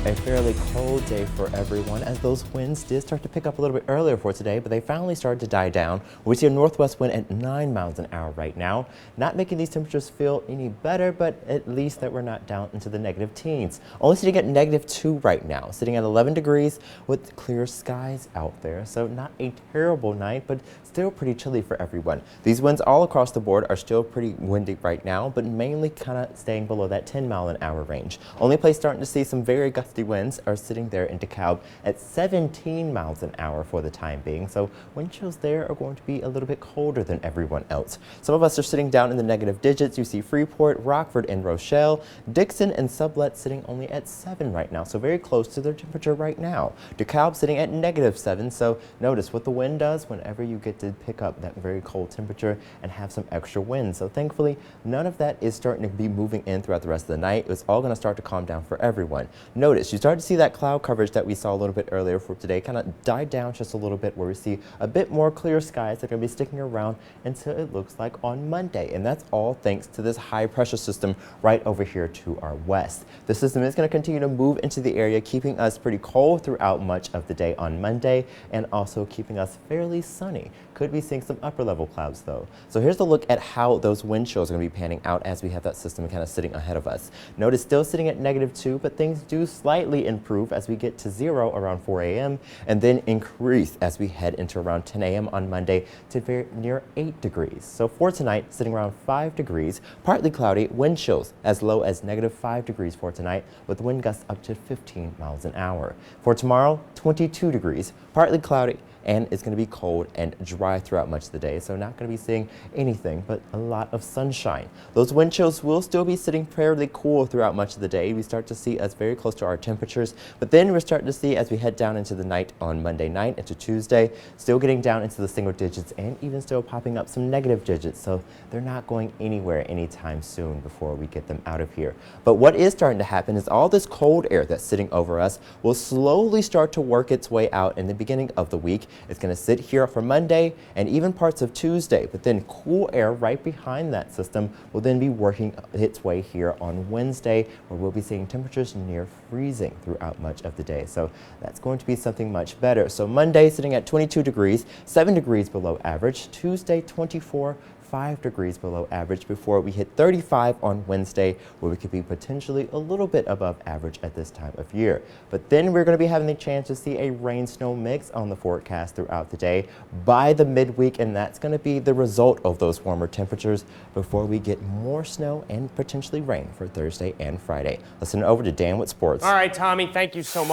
A fairly cold day for everyone as those winds did start to pick up a little bit earlier for today, but they finally started to die down. We see a northwest wind at 9 miles an hour right now, not making these temperatures feel any better, but at least that we're not down into the negative teens. Only sitting at -2 right now, sitting at 11 degrees with clear skies out there. So not a terrible night, but still pretty chilly for everyone. These winds all across the board are still pretty windy right now, but mainly kind of staying below that 10 mile an hour range. Only place starting to see some very gusty winds are sitting there in DeKalb at 17 miles an hour for the time being. So wind chills there are going to be a little bit colder than everyone else. Some of us are sitting down in the negative digits. You see Freeport, Rockford, and Rochelle. Dixon and Sublet sitting only at 7 right now, so very close to their temperature right now. DeKalb sitting at -7, so notice what the wind does whenever you get to pick up that very cold temperature and have some extra wind. So thankfully, none of that is starting to be moving in throughout the rest of the night. It's all going to start to calm down for everyone. Notice you start to see that cloud coverage that we saw a little bit earlier for today kind of die down just a little bit, where we see a bit more clear skies that are going to be sticking around until it looks like on Monday. And that's all thanks to this high pressure system right over here to our west. The system is going to continue to move into the area, keeping us pretty cold throughout much of the day on Monday and also keeping us fairly sunny. Could be seeing some upper level clouds though. So here's a look at how those wind chills are going to be panning out as we have that system kind of sitting ahead of us. Notice still sitting at -2, but things do slightly improve as we get to 0 around 4 a.m. and then increase as we head into around 10 a.m. on Monday to very near 8 degrees. So for tonight, sitting around 5 degrees, partly cloudy, wind chills as low as -5 degrees for tonight with wind gusts up to 15 miles an hour. For tomorrow, 22 degrees, partly cloudy, and it's going to be cold and dry throughout much of the day, so not going to be seeing anything but a lot of sunshine. Those wind chills will still be sitting fairly cool throughout much of the day. We start to see us very close to our temperatures, but then we're starting to see as we head down into the night on Monday night into Tuesday, still getting down into the single digits and even still popping up some negative digits, so they're not going anywhere anytime soon before we get them out of here. But what is starting to happen is all this cold air that's sitting over us will slowly start to work its way out in the beginning of the week. It's going to sit here for Monday and even parts of Tuesday, but then cool air right behind that system will then be working its way here on Wednesday, where we'll be seeing temperatures near freezing throughout much of the day. So that's going to be something much better. So Monday sitting at 22 degrees, 7 degrees below average. Tuesday 24, 5 degrees below average before we hit 35 on Wednesday, where we could be potentially a little bit above average at this time of year. But then we're going to be having the chance to see a rain-snow mix on the forecast throughout the day by the midweek, and that's going to be the result of those warmer temperatures before we get more snow and potentially rain for Thursday and Friday. Let's send it over to Dan with sports. All right, Tommy, thank you so much.